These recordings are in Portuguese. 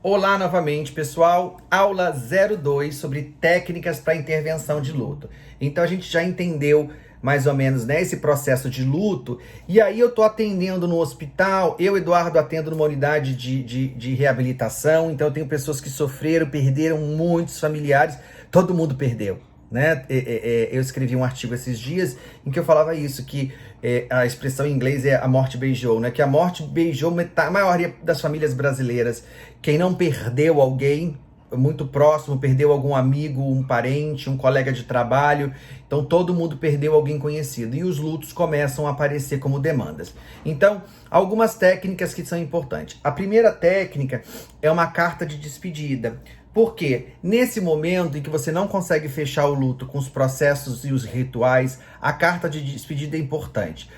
Olá novamente, pessoal. Aula 02 sobre técnicas para intervenção de luto. Então a gente já entendeu mais ou menos, né, esse processo de luto. E aí eu tô atendendo no hospital, eu, Eduardo, atendo numa unidade de reabilitação. Então eu tenho pessoas que sofreram, perderam muitos familiares, todo mundo perdeu. Né? Eu escrevi um artigo esses dias em que eu falava isso, que a expressão em inglês é a morte beijou, né? Que a morte beijou a maioria das famílias brasileiras. Quem não perdeu alguém muito próximo, perdeu algum amigo, um parente, um colega de trabalho, então todo mundo perdeu alguém conhecido e os lutos começam a aparecer como demandas. Então, algumas técnicas que são importantes. A primeira técnica é uma carta de despedida. Porque nesse momento em que você não consegue fechar o luto com os processos e os rituais, a carta de despedida é importante.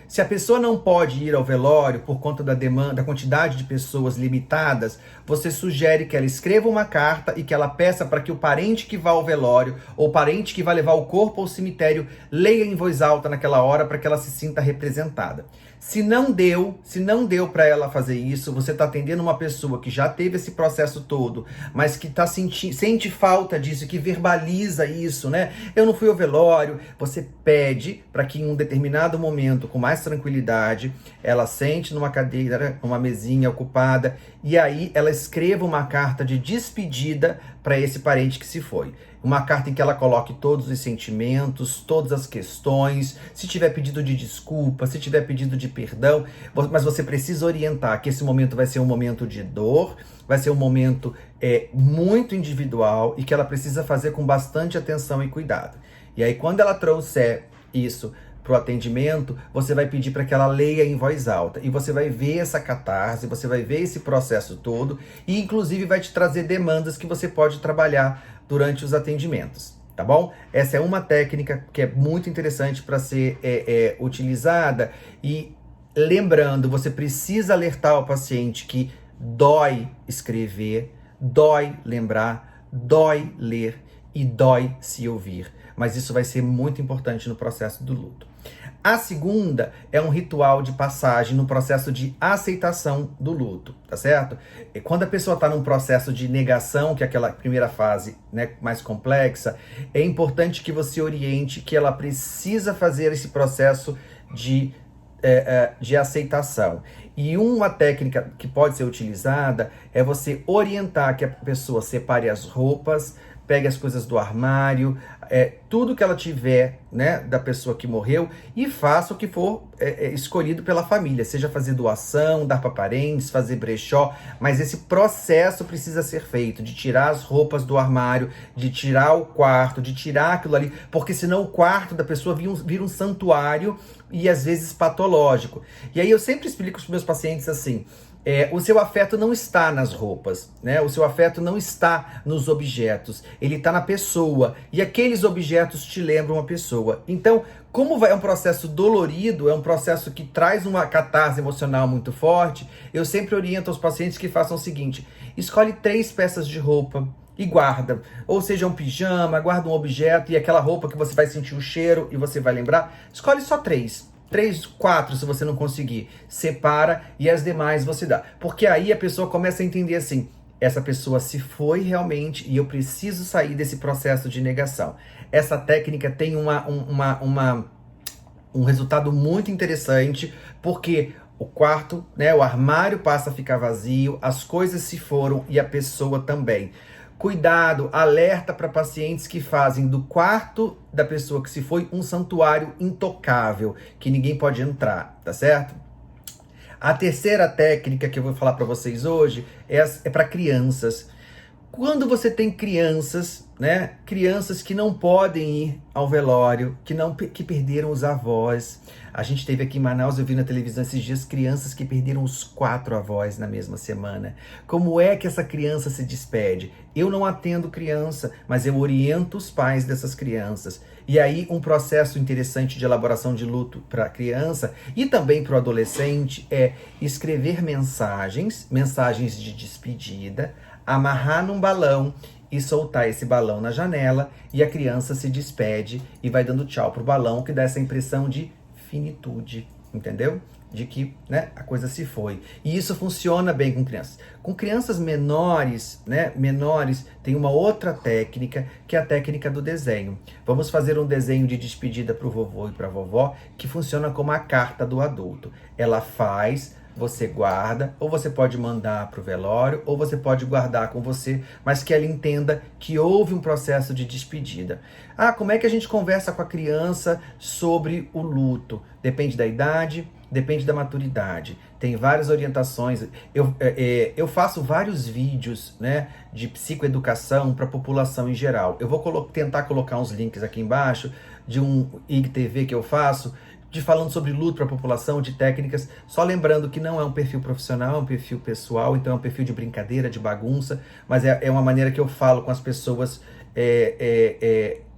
Se a pessoa não pode ir ao velório por conta da demanda, da quantidade de pessoas limitadas, você sugere que ela escreva uma carta e que ela peça para que o parente que vá ao velório ou o parente que vai levar o corpo ao cemitério leia em voz alta naquela hora para que ela se sinta representada. Se não deu para ela fazer isso, você está atendendo uma pessoa que já teve esse processo todo, mas que sente falta disso, que verbaliza isso, né? Eu não fui ao velório. Você pede para que em um determinado momento, com mais tranquilidade, ela sente numa cadeira, numa mesinha ocupada, e aí ela escreva uma carta de despedida para esse parente que se foi. Uma carta em que ela coloque todos os sentimentos, todas as questões, se tiver pedido de desculpa, se tiver pedido de perdão, mas você precisa orientar que esse momento vai ser um momento de dor, vai ser um momento muito individual e que ela precisa fazer com bastante atenção e cuidado. E aí quando ela trouxer isso para o atendimento, você vai pedir para que ela leia em voz alta. E você vai ver essa catarse, você vai ver esse processo todo e inclusive vai te trazer demandas que você pode trabalhar durante os atendimentos, tá bom? Essa é uma técnica que é muito interessante para ser utilizada. E lembrando, você precisa alertar o paciente que dói escrever, dói lembrar, dói ler e dói se ouvir. Mas isso vai ser muito importante no processo do luto. A segunda é um ritual de passagem no processo de aceitação do luto, tá certo? E quando a pessoa está num processo de negação, que é aquela primeira fase, né, mais complexa, é importante que você oriente que ela precisa fazer esse processo de aceitação. E uma técnica que pode ser utilizada é você orientar que a pessoa separe as roupas, pegue as coisas do armário, tudo que ela tiver, né, da pessoa que morreu, e faça o que for escolhido pela família, seja fazer doação, dar para parentes, fazer brechó, mas esse processo precisa ser feito, de tirar as roupas do armário, de tirar o quarto, de tirar aquilo ali, porque senão o quarto da pessoa vira um santuário e às vezes patológico. E aí eu sempre explico para os meus pacientes assim: o seu afeto não está nas roupas, né? O seu afeto não está nos objetos, ele está na pessoa. E aqueles objetos te lembram a pessoa. Então, como é um processo dolorido, é um processo que traz uma catarse emocional muito forte, eu sempre oriento aos pacientes que façam o seguinte: escolhe 3 peças de roupa e guarda. Ou seja, um pijama, guarda um objeto e aquela roupa que você vai sentir o cheiro e você vai lembrar. Escolhe só 3, 4 se você não conseguir, separa e as demais você dá. Porque aí a pessoa começa a entender assim: essa pessoa se foi realmente e eu preciso sair desse processo de negação. Essa técnica tem um resultado muito interessante, porque o quarto, né, o armário passa a ficar vazio, as coisas se foram e a pessoa também. Cuidado, alerta para pacientes que fazem do quarto da pessoa que se foi um santuário intocável, que ninguém pode entrar, tá certo? A terceira técnica que eu vou falar para vocês hoje é para crianças. Quando você tem crianças, né? Crianças que não podem ir ao velório, que perderam os avós. A gente teve aqui em Manaus, eu vi na televisão esses dias, crianças que perderam os 4 avós na mesma semana. Como é que essa criança se despede? Eu não atendo criança, mas eu oriento os pais dessas crianças. E aí um processo interessante de elaboração de luto para a criança e também para o adolescente é escrever mensagens de despedida, amarrar num balão e soltar esse balão na janela, e a criança se despede e vai dando tchau pro balão, que dá essa impressão de finitude, entendeu? de que, né, a coisa se foi. E isso funciona bem com crianças. Com crianças menores, né, tem uma outra técnica, que é a técnica do desenho. Vamos fazer um desenho de despedida para o vovô e para a vovó, que funciona como a carta do adulto. Ela faz, você guarda, ou você pode mandar para o velório, ou você pode guardar com você, mas que ela entenda que houve um processo de despedida. Ah, como é que a gente conversa com a criança sobre o luto? Depende da idade, depende da maturidade. Tem várias orientações. Eu faço vários vídeos, né, de psicoeducação para a população em geral. Eu vou tentar colocar uns links aqui embaixo de um IGTV que eu faço, falando sobre luto para a população, de técnicas, só lembrando que não é um perfil profissional, é um perfil pessoal, então é um perfil de brincadeira, de bagunça, mas é uma maneira que eu falo com as pessoas,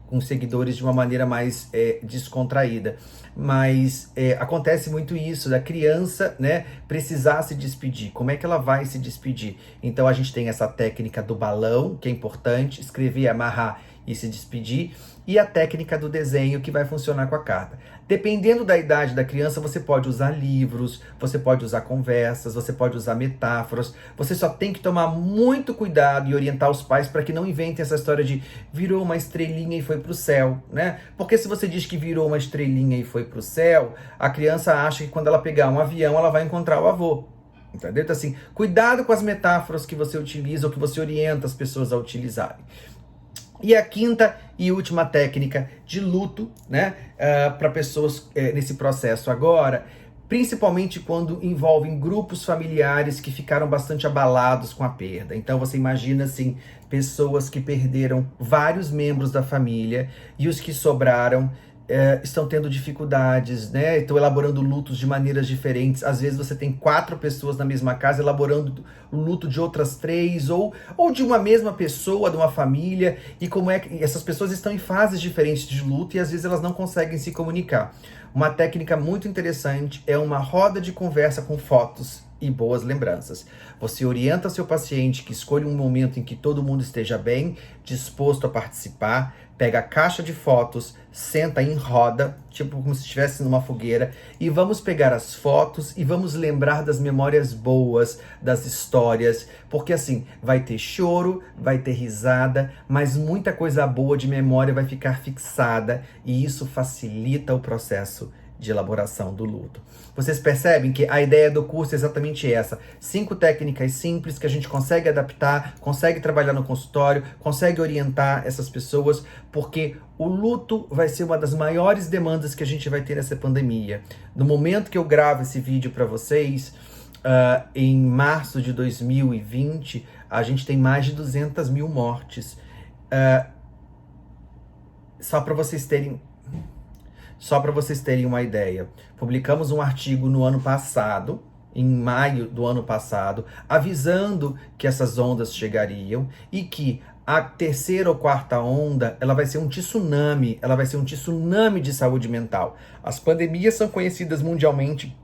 com seguidores, de uma maneira mais descontraída. Mas acontece muito isso, da criança, né, precisar se despedir. Como é que ela vai se despedir? Então a gente tem essa técnica do balão, que é importante, escrever, amarrar e se despedir, e a técnica do desenho, que vai funcionar com a carta. Dependendo da idade da criança, você pode usar livros, você pode usar conversas, você pode usar metáforas. Você só tem que tomar muito cuidado e orientar os pais para que não inventem essa história de virou uma estrelinha e foi para o céu, né? Porque se você diz que virou uma estrelinha e foi para o céu, a criança acha que quando ela pegar um avião, ela vai encontrar o avô. Entendeu? Então, assim, cuidado com as metáforas que você utiliza ou que você orienta as pessoas a utilizarem. E a quinta e última técnica de luto, né, para pessoas nesse processo agora, principalmente quando envolvem grupos familiares que ficaram bastante abalados com a perda. Então você imagina assim, pessoas que perderam vários membros da família e os que sobraram estão tendo dificuldades, né? Estão elaborando lutos de maneiras diferentes. Às vezes você tem 4 pessoas na mesma casa elaborando o luto de outras 3, ou de uma mesma pessoa, de uma família, e como é que essas pessoas estão em fases diferentes de luto e às vezes elas não conseguem se comunicar. Uma técnica muito interessante é uma roda de conversa com fotos e boas lembranças. Você orienta seu paciente que escolha um momento em que todo mundo esteja bem, disposto a participar, pega a caixa de fotos, senta em roda, tipo como se estivesse numa fogueira, e vamos pegar as fotos e vamos lembrar das memórias boas, das histórias, porque assim, vai ter choro, vai ter risada, mas muita coisa boa de memória vai ficar fixada, e isso facilita o processo de elaboração do luto. Vocês percebem que a ideia do curso é exatamente essa: 5 técnicas simples que a gente consegue adaptar, consegue trabalhar no consultório, consegue orientar essas pessoas, porque o luto vai ser uma das maiores demandas que a gente vai ter nessa pandemia. No momento que eu gravo esse vídeo para vocês, em março de 2020, a gente tem mais de 200 mil mortes. Só para vocês terem uma ideia, publicamos um artigo no ano passado, em maio do ano passado, avisando que essas ondas chegariam e que a terceira ou quarta onda, ela vai ser um tsunami, de saúde mental. As pandemias são conhecidas mundialmente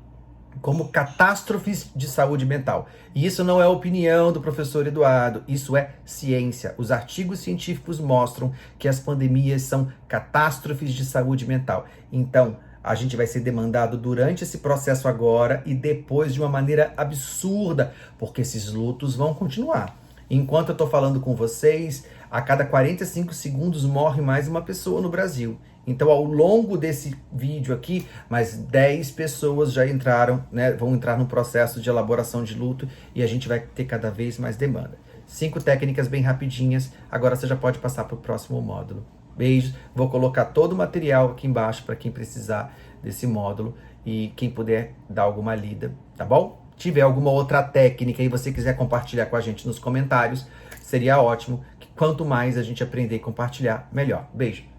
como catástrofes de saúde mental. E isso não é opinião do professor Eduardo, isso é ciência. Os artigos científicos mostram que as pandemias são catástrofes de saúde mental. Então, a gente vai ser demandado durante esse processo agora e depois de uma maneira absurda, porque esses lutos vão continuar. Enquanto eu estou falando com vocês, a cada 45 segundos morre mais uma pessoa no Brasil. Então, ao longo desse vídeo aqui, mais 10 pessoas já entraram, né, vão entrar no processo de elaboração de luto e a gente vai ter cada vez mais demanda. 5 técnicas bem rapidinhas, agora você já pode passar para o próximo módulo. Beijos, vou colocar todo o material aqui embaixo para quem precisar desse módulo e quem puder dar alguma lida, tá bom? Tiver alguma outra técnica e você quiser compartilhar com a gente nos comentários, seria ótimo. Quanto mais a gente aprender e compartilhar, melhor. Beijo!